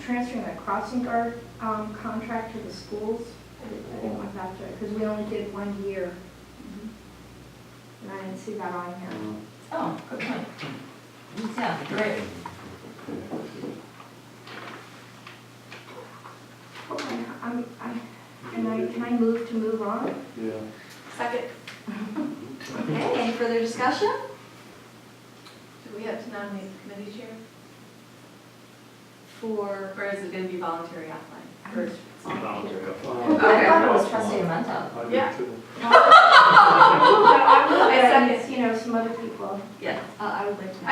transferring the crossing guard contract to the schools. I didn't want that to, because we only did 1 year. And I didn't see that on here. Oh, good point. Yeah, great. Can I move on? Yeah. Second. Okay, any further discussion? Do we have to nominate the committee chair? For, Or is it going to be voluntary offline? First. Voluntary. I thought it was trustee Amento. Yeah. I second, some other people. Yeah. I would like to.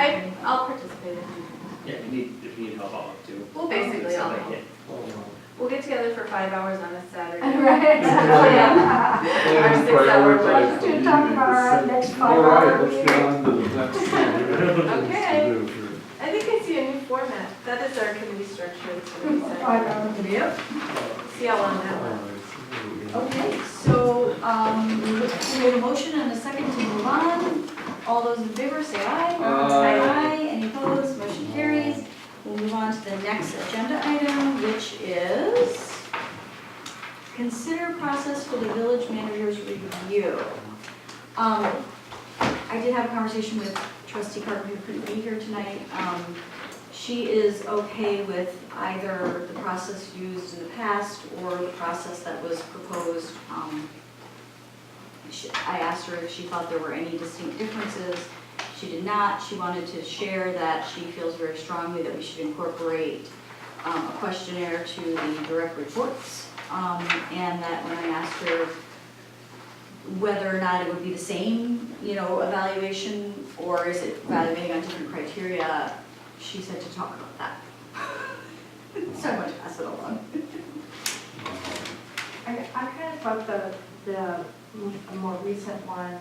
I'll participate if you Yeah, if you need help, I'll help too. We'll basically all Somebody help. hit. We'll get together for 5 hours on a Saturday. Right. Our 6-hour Let's lunch. talk about our next 5 All right, hour let's get on to the next thing. Okay. I think I see a new format. That is our committee structure. It's gonna be set. 5 hours. Yep. See how long that one. Okay, so, we have a motion and a second to move on. All those in favor say aye. Aye. Any opposed? Motion carries. We'll move on to the next agenda item, which is consider process for the village manager's review. I did have a conversation with trustee Carpenter, who couldn't be here tonight. She is okay with either the process used in the past or the process that was proposed. I asked her if she thought there were any distinct differences. She did not. She wanted to share that she feels very strongly that we should incorporate a questionnaire to the direct reports, and that when I asked her whether or not it would be the same, evaluation, or is it evaluating on different criteria, she said to talk about that. So I'm going to pass it along. I kind of thought the more recent one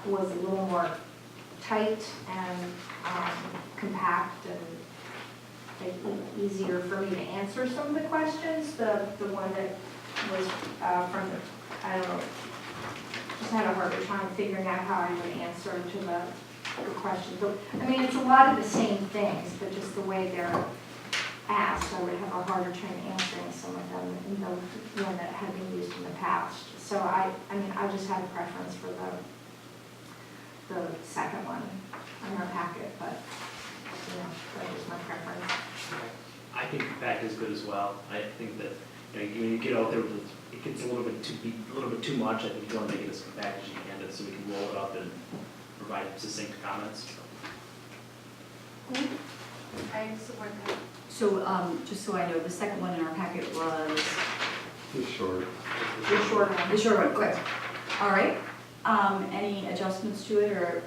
was a little more tight and compact and easier for me to answer some of the questions. The one that was from the, I don't know, just had a harder time figuring out how I would answer to the questions. But, I mean, it's a lot of the same things, but just the way they're asked, I would have a harder time answering some of them in the one that had been used in the past. So I just had a preference for the second one on our packet, but that was my preference. I think the pack is good as well. I think that when you get out there, it gets a little bit too much. I think you want to make it as compact as you can, so we can roll it up and provide succinct comments. I support that. So, just so I know, the second one in our packet was Just short. The short one. the short one, quick. All right. Any adjustments to it, or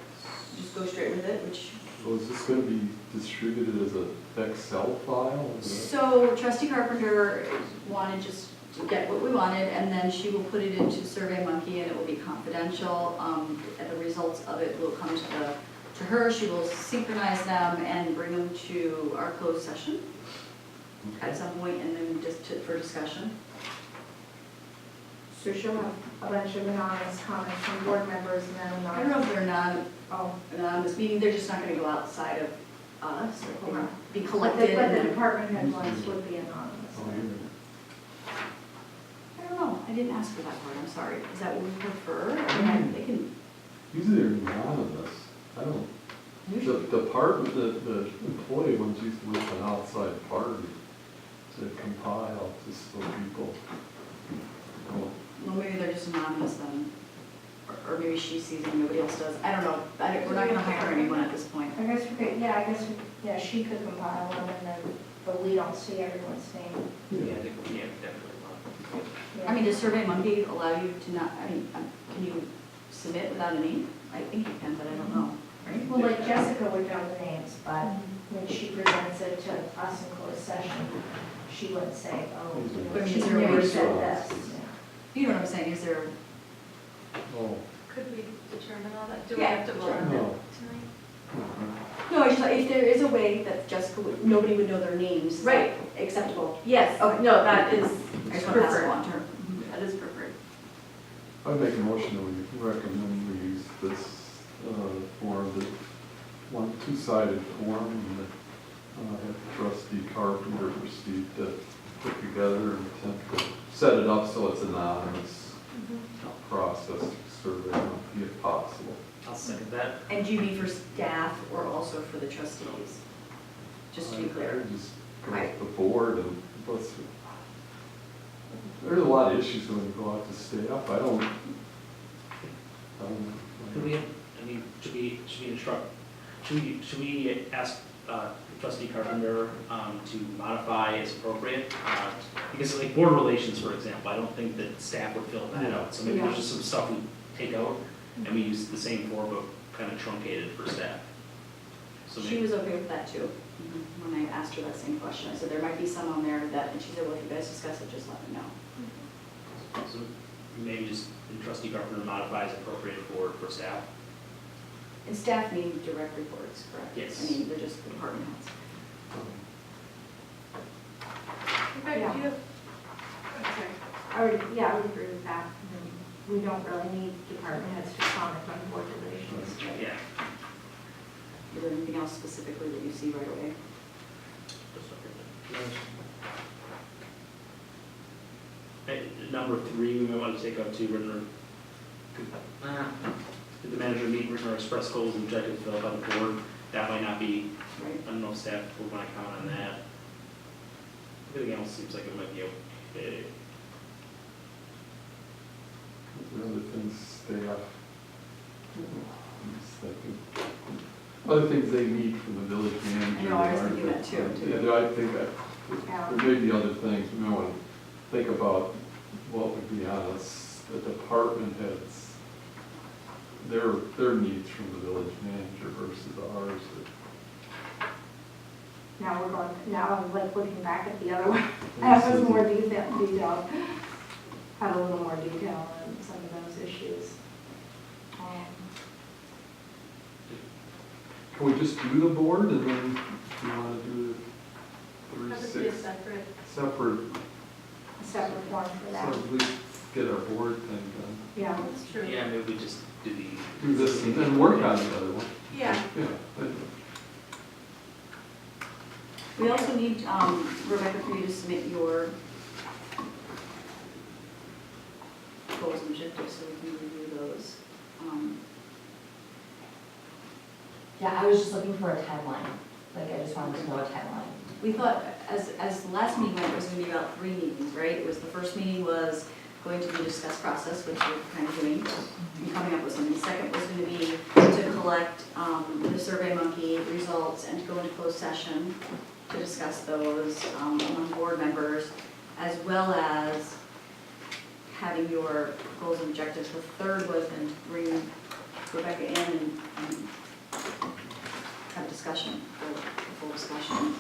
just go straight with it, which? So is this going to be distributed as a Excel file? So trustee Carpenter wanted just to get what we wanted, and then she will put it into SurveyMonkey, and it will be confidential. And the results of it will come to her. She will synchronize them and bring them to our closed session at some point, and then just for discussion. So she'll have a bunch of anonymous comments from board members and then I don't know if they're not Oh, anonymous, meaning they're just not going to go outside of us. Or Okay. be but collected. the And then, department head ones would be anonymous. Oh, yeah. I don't know. I didn't ask for that part. I'm sorry. Is that what we prefer? I mean, they can. Usually they're anonymous. I don't. Usually. The department, the employee ones used with an outside party to compile, just so people. Oh, Well, maybe they're just anonymous then, or maybe she sees it and nobody else does. I don't know. We're not going to hire anyone at this point. I guess we could, she could compile them and then, but we don't see everyone's name. Yeah, I think we can definitely want. I mean, does SurveyMonkey allow you to not? I mean, can you submit without a name? I think you can, but I don't know. Right? Well, like Jessica would know the names, but when she presents it to us in closed session, she would say, oh, But she is there a never way said to- this. You know what I'm saying? Is there? oh, Could we determine all that? Do we Yeah. have to vote on No. that tonight? No, I just if there is a way that Jessica would, nobody would know their names. is Right. that acceptable. Yes. Okay. No, that is I just want to pass it preferred. along to her. That is preferred. I'd make a motion that we recommend we use this form, the two-sided form, and had trustee Carpenter or Steve to put together and attempt to set it up so it's anonymous process to survey monkey if possible. I'll second that. And do you mean for staff or also for the trustees? Just to be clear. I just go with the board and there's a lot of issues when you go out to staff. I don't. Could we, I mean, should we ask trustee Carpenter to modify as appropriate? Because like board relations, for example, I don't think that staff would fill that out. So maybe there's just some stuff we take out and we use the same form but kind of truncated for staff. So She maybe, was okay with that too, when I asked her that same question. I said, there might be some on there that, and she said, well, if you guys discuss it, just let me know. so maybe just trustee Carpenter modify as appropriate for staff. And staff mean direct reports, correct? Yes. I mean, they're just the department heads. Rebecca, do you have, I would agree with that. I mean, we don't really need department heads to comment on board relations. Yeah. Is there anything else specifically that you see right away? Number 3, we might want to take up to written, did the manager meet written or express goals and objectives developed by the board? That might not be, Right. I don't know if staff would want to comment on that. Everything else seems like it might be okay. The other things staff. I'm just thinking. Other things they need from the village manager. I know, I was thinking that too. Yeah, I think there may be other things, we may want to think about what would be on us, the department heads, their needs from the village manager versus ours. Now I'm like looking back at the other one. That was more detailed. Had a little more detail on some of those issues. Can we just do the board and then do you want to do have the it 3, be a 6 separate? separate, A separate form for so that. at least get our board thing done. Yeah. That's true. Yeah, maybe we just do the. Do this and then work on the other one. Yeah. Yeah. We also need, Rebecca, for you to submit your goals and objectives so we can review those. Yeah, I was just looking for a timeline, like I just wanted to know a timeline. We thought, as the last meeting went, it was going to be about 3 meetings, right? It was, the first meeting was going to be discuss process, which we're kind of doing, and coming up with something. The second was going to be to collect the Survey Monkey results and to go into closed session to discuss those among board members, as well as having your goals and objectives. The third was then to bring Rebecca in and have a discussion, a full discussion.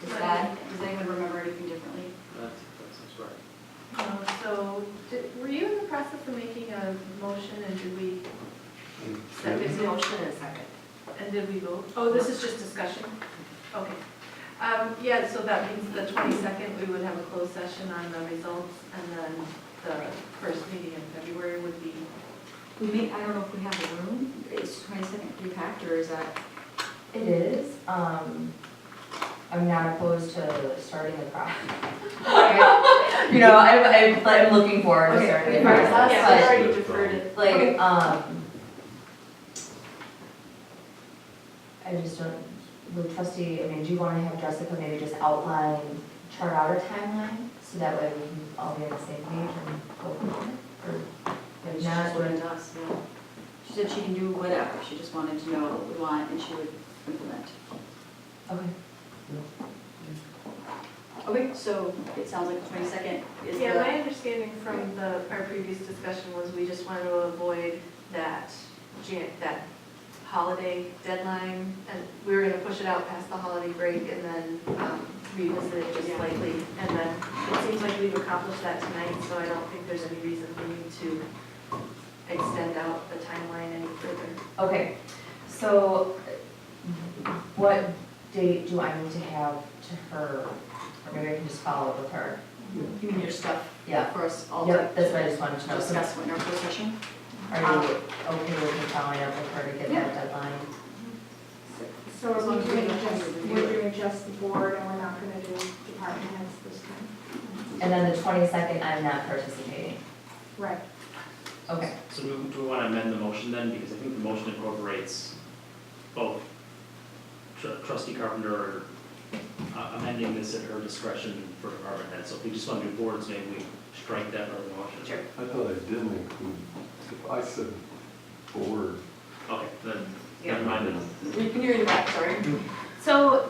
Does anyone remember anything differently? That sounds right. So, were you in the process of making a motion and did we, There's a motion and a second. and did we vote? Oh, this is just discussion? Okay. Yeah, so that means the 22nd, we would have a closed session on the results, and then the first meeting in February would be, I don't know if we have a room. Is 22nd pre-packed or is that? It is, I'm not opposed to starting the process. You know, I'm looking forward to Okay, starting the okay. process, yeah, we but already deferred it. like, I just don't, with trustee, I mean, do you want to have Jessica maybe just outline, chart out a timeline? So that way we can all be on the same page and go from there? Or if She not, just wanted us, yeah. She said she can do whatever. She just wanted to know what we want and she would implement. okay. Okay, so it sounds like the 22nd is the. Yeah, my understanding from our previous discussion was we just wanted to avoid that holiday deadline, and we were gonna push it out past the holiday break and then revisit it just slightly. And then it seems like we've accomplished that tonight, so I don't think there's any reason for me to extend out the timeline any further. Okay, so what date do I need to have to her, or maybe I can just follow up with her? You mean your stuff Yeah, for us all yep, to that's what I just wanted to know. discuss in our closed session? Are you okay with me following up with her to get that deadline? So As are long we as we doing know how just, to review we're it. doing just the board and we're not gonna do department heads this time? And then the 22nd, I'm not participating. Right. Okay. So do we want to amend the motion then? Because I think the motion incorporates both trustee Carpenter amending this at her discretion for department head. So if we just want to do boards, maybe we strike that part of the motion. Sure. I thought I didn't include, if I said board. Okay, then, Yeah. never mind then. We can hear you back, sorry. So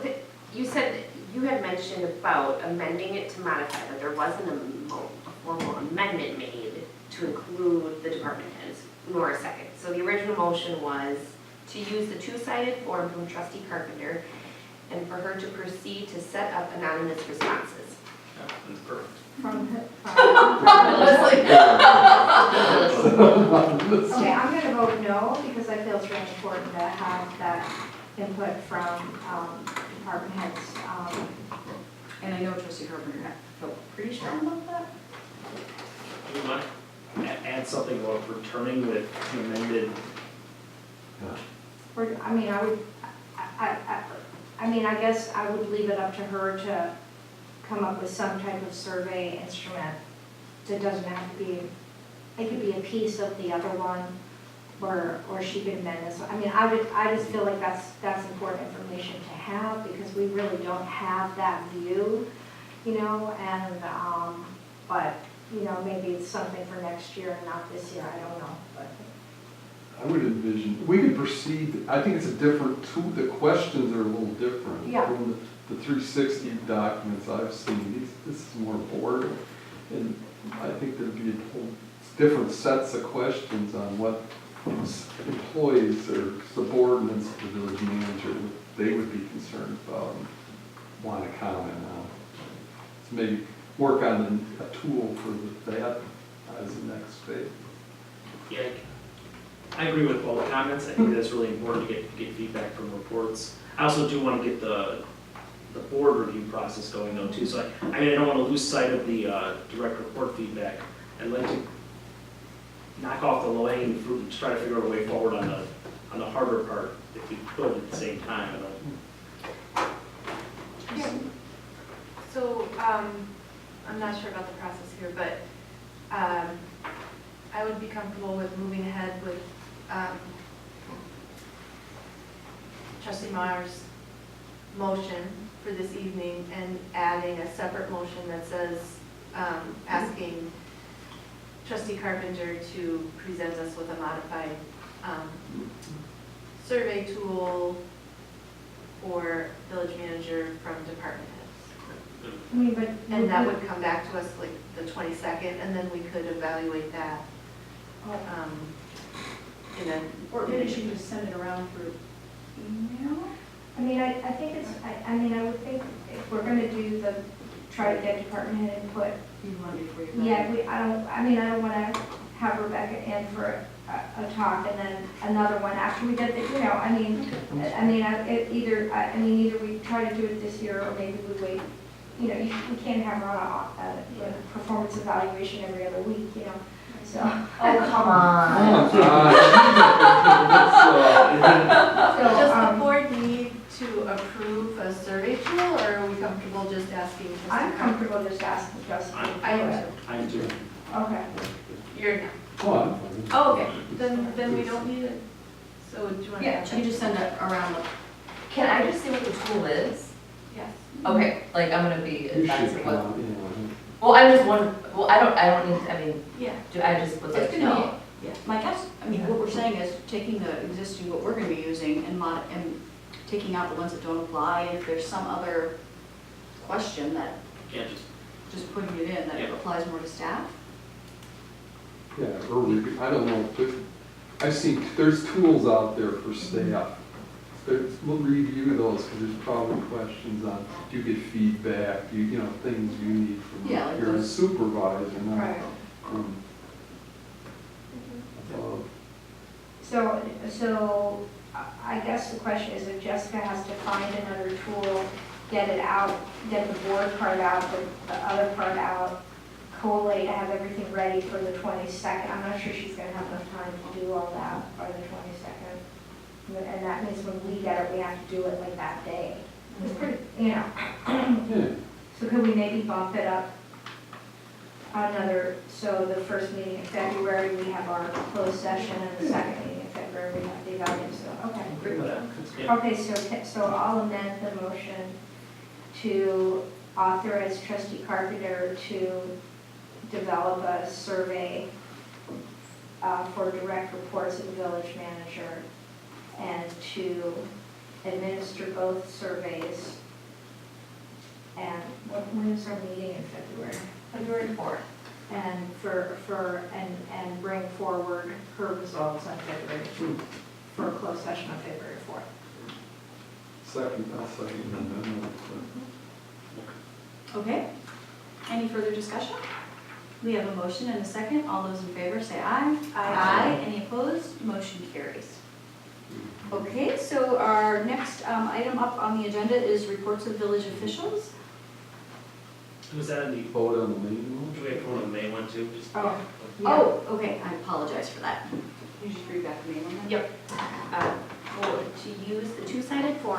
you said, you had mentioned about amending it to modify, that there wasn't a formal amendment made to include the department heads, nor a second. So the original motion was to use the two-sided form from trustee Carpenter and for her to proceed to set up anonymous responses. Yeah, that's perfect. Okay, I'm gonna vote no, because I feel it's really important to have that input from, department heads. And I know trustee Carpenter felt pretty strong about that. Do you want to add something about returning with an amended? I mean, I guess I would leave it up to her to come up with some type of survey instrument. It doesn't have to be, it could be a piece of the other one, or she could amend this. I mean, I just feel like that's important information to have, because we really don't have that view, you know, and, but, you know, maybe it's something for next year and not this year, I don't know, but. I would envision, we could proceed, I think it's a different tool, the questions are a little different. Yeah. From the 360 documents I've seen, this is more board, and I think there'd be a whole different sets of questions on what employees or subordinates to the village manager, they would be concerned about and want to comment on. So maybe work on a tool for that as the next phase. Yeah, I agree with both comments. I think that's really important to get feedback from reports. I also do want to get the board review process going though too. So I mean, I don't want to lose sight of the direct report feedback. I'd like to knock off the low-hanging fruit and try to figure out a way forward on the harder part if we could at the same time. So, I'm not sure about the process here, but I would be comfortable with moving ahead with trustee Meyer's motion for this evening and adding a separate motion that says, asking trustee Carpenter to present us with a modified survey tool for village manager from department heads. I mean, but. And that would come back to us like the 22nd, and then we could evaluate that. And then. Or maybe she can just send it around through email? I mean, I think it's, I mean, I would think if we're gonna do try to get department head input, You want to before you. yeah, I don't wanna have Rebecca in for a talk and then another one after we get the, you know, either we try to do it this year or maybe we wait. You know, we can't have her on a performance evaluation every other week, you know, so. Oh, come on. Does the So, board need to approve a survey tool, or are we comfortable just asking? trustee I'm Carpenter? comfortable just asking Justin. I am too. I am too. Okay. You're not. Fun. Oh, okay, then we don't need it. So do you want to? Yeah, she can just send it around the. Can I just see what the tool is? Yes. Okay, like I'm gonna be You advising should what. come, you know. Well, I'm just wondering, well, I don't need, I mean, Yeah. I just would like It's to gonna know. be, yeah, my guess, I mean, what we're saying is taking the existing, what we're gonna be using and taking out the ones that don't apply, and if there's some other question that, Yeah, just putting it in, that it Yeah. applies more to staff. Yeah, or I don't know, I've seen, there's tools out there for staff. We'll review those, because there's probably questions on, do you get feedback, you know, things you need from Yeah, like your those- supervisor, not, Right. So I guess the question is if Jessica has to find another tool, get it out, get the board part out, the other part out, collate, have everything ready for the 22nd. I'm not sure she's gonna have enough time to do all that by the 22nd. And that means when we get it, we have to do it like that day. It's pretty, You know, Yeah, so could we maybe bump it up another, so the first meeting in February, we have our closed session, and the second meeting in February, we have the evaluation, so, okay. Agree with that. Yeah. Okay, so I'll amend the motion to authorize trustee Carpenter to develop a survey for direct reports of the village manager and to administer both surveys. And when is our meeting in February? February 4th. And bring forward her results on February, for a closed session on February 4th. I'll second the amendment. Okay. Any further discussion? We have a motion and a second. All those in favor say aye. Aye. Any opposed? Motion carries. Okay, so our next item up on the agenda is reports of village officials. Was that in the, Vote on the main do we have one on the May one too? Just- Oh. Oh, okay, I apologize for that. You just read back the name on that? Yep. Vote to use the two-sided form